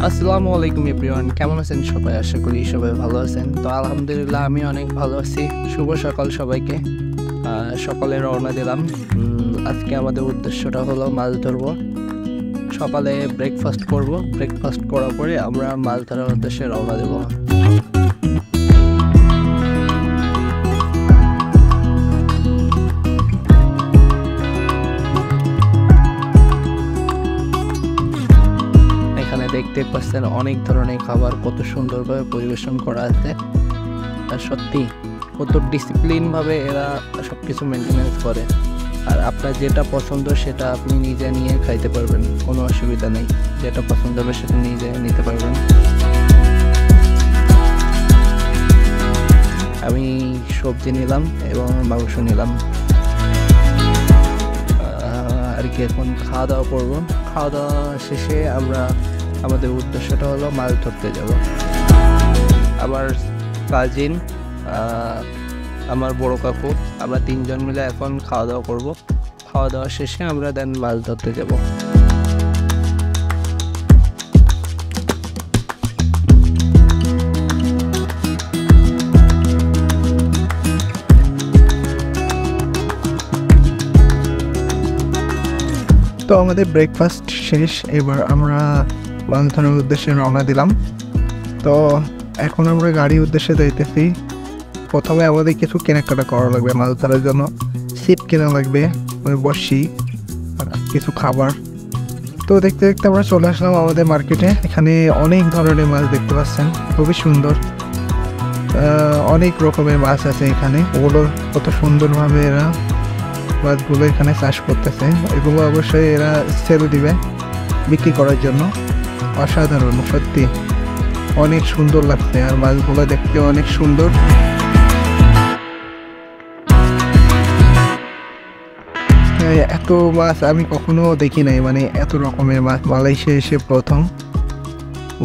আসসালামু আলাইকুম এভরিওয়ান, কেমন আছেন সবাই? আশা করি সবাই ভালো আছেন। তো আলহামদুলিল্লাহ আমি অনেক ভালো আছি। শুভ সকাল সবাইকে। সকালে রওনা দিলাম। আজকে আমাদের উদ্দেশ্যটা হলো মাছ ধরবো। সকালে ব্রেকফাস্ট করব। ব্রেকফাস্ট করার পরে আমরা মাছ ধরার উদ্দেশ্যে রওনা দেব। দেখতে পাচ্ছেন অনেক ধরনের খাবার কত সুন্দরভাবে পরিবেশন করা আছে। আর সত্যি কত ডিসিপ্লিনভাবে এরা সব কিছু মেনটেনেন্স করে। আর আপনার যেটা পছন্দ সেটা আপনি নিজে নিয়ে খাইতে পারবেন, কোনো অসুবিধা নেই। যেটা পছন্দ হবে সেটা নিজে নিতে পারবেন। আমি সবজি নিলাম এবং মাংস নিলাম আর কি। এখন খাওয়া দাওয়া করবো। খাওয়া দাওয়া শেষে আমাদের উদ্দেশ্যটা হলো মাছ ধরতে যাব। আমার কাজিন, আমার বড় কাকু, আমরা তিনজন মিলে এখন খাওয়া দাওয়া করব। খাওয়া দাওয়া শেষে আমরা দেন মাছ ধরতে যাব। তো আমাদের ব্রেকফাস্ট শেষ, এবার আমরা মাছ ধরার উদ্দেশ্যে রওনা দিলাম। তো এখন আমরা গাড়ির উদ্দেশ্যে যাইতেছি। প্রথমে আমাদের কিছু কেনাকাটা করা লাগবে মাছ ধরার জন্য। ছিপ কেনা লাগবে, বড়শি আর কিছু খাবার। তো দেখতে দেখতে আমরা চলে আসলাম আমাদের মার্কেটে। এখানে অনেক ধরনের মাছ দেখতে পাচ্ছেন, খুবই সুন্দর। অনেক রকমের মাছ আছে এখানে। ওগুলো কত সুন্দরভাবে এরা মাছগুলো এখানে চাষ করতেছে। এগুলো অবশ্যই এরা সেল দিবে বিক্রি করার জন্য। অসাধারণ, সত্যি অনেক সুন্দর লাগছে। আর মাছগুলো দেখতে অনেক সুন্দর। এত মাছ আমি কখনো দেখি নাই, মানে এত রকমের মাছ মালয়েশিয়া এসে প্রথম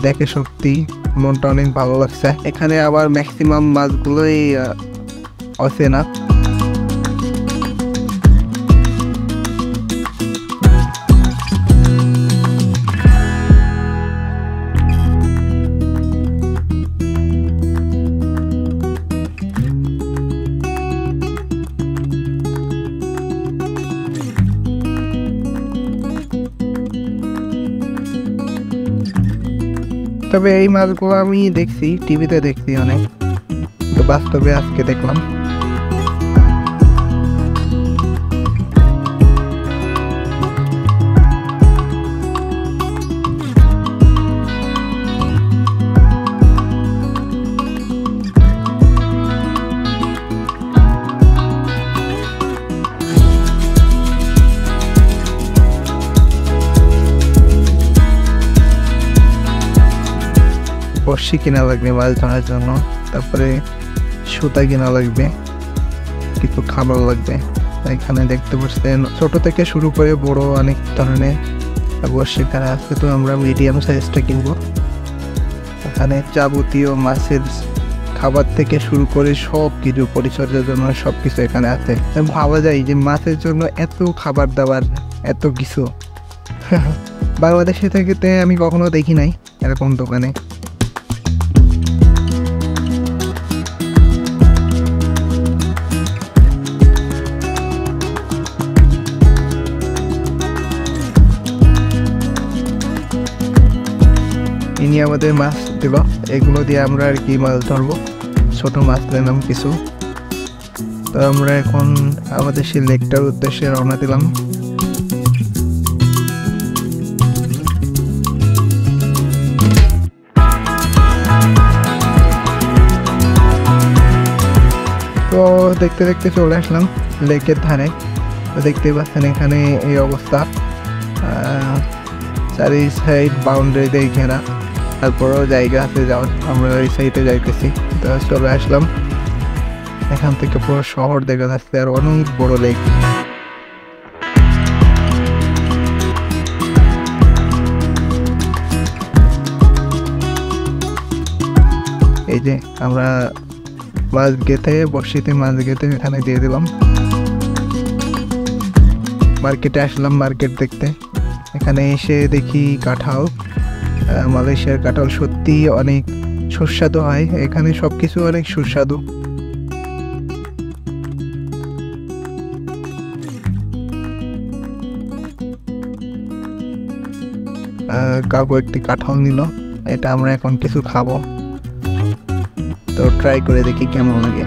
দেখে সত্যি মনটা অনেক ভালো লাগছে। এখানে আবার ম্যাক্সিমাম মাছগুলোই অচেনা। তবে এই মাছগুলো আমি দেখছি, টিভিতে দেখছি অনেক, তো বাস্তবে আজকে দেখলাম। বড়শি কেনা লাগবে মাছ ধরার জন্য, তারপরে সুতা কেনা লাগবে, কিছু খাবার লাগবে। এখানে দেখতে পাচ্ছেন ছোট থেকে শুরু করে বড় অনেক ধরনের বড়শি এখানে আছে। তো আমরা মিডিয়াম সাইজটা কিনবো। এখানে যাবতীয় মাছের খাবার থেকে শুরু করে সব কিছু পরিচর্যার জন্য সব কিছু এখানে আছে। ভাবা যায় যে মাছের জন্য এত খাবার দাবার, এত কিছু বাংলাদেশে থেকে আমি কখনো দেখি নাই এরকম দোকানে। ইনি আমাদের মাছ দেব, এগুলো দিয়ে আমরা আর কি মাছ ধরবো। ছোট মাছ নিলাম কিছু। তো আমরা এখন আমাদের সেই লেকটার উদ্দেশ্যে রওনা দিলাম। তো দেখতে দেখতে চলে আসলাম লেকের ধারে। তো দেখতে পাচ্ছেন এখানে এই অবস্থা, চারি সাইড বাউন্ডারি দিয়ে ঘেরা, তারপরেও জায়গা আছে যাওয়ার। আমরা ওই সাইডে যাইতেছি। তো চলে আসলাম। এখান থেকে পুরো শহর দেখা যাচ্ছে আর অনেক বড় লেক। এই যে আমরা মাছ গেঁথে, বড়শিতে মাছ গেঁথে এখানে দিয়ে দিলাম। মার্কেটে আসলাম মার্কেট দেখতে। এখানে এসে দেখি কাঁঠাল, মালয়েশিয়ার কাঁঠাল সত্যি অনেক সুস্বাদু হয়, এখানে সব কিছু অনেক সুস্বাদু। কাকু একটি কাঁঠাল নিল, এটা আমরা এখন কিছু খাবো, তো ট্রাই করে দেখি কেমন লাগে।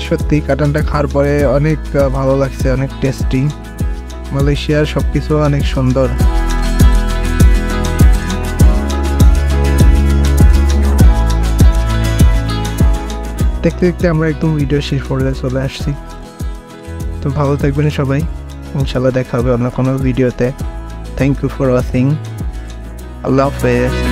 সত্যি কাঁঠালটা খাওয়ার পরে অনেক ভালো লাগছে, অনেক টেস্টি। মালয়েশিয়ার সবকিছু অনেক সুন্দর। দেখতে দেখতে আমরা একদম ভিডিও শেষ পর্যায়ে চলে আসছি। তো ভালো থাকবেন সবাই, ইনশাল্লাহ দেখা হবে অন্য কোনো ভিডিওতে। Thank you for watching. আল্লাহ হাফেজ।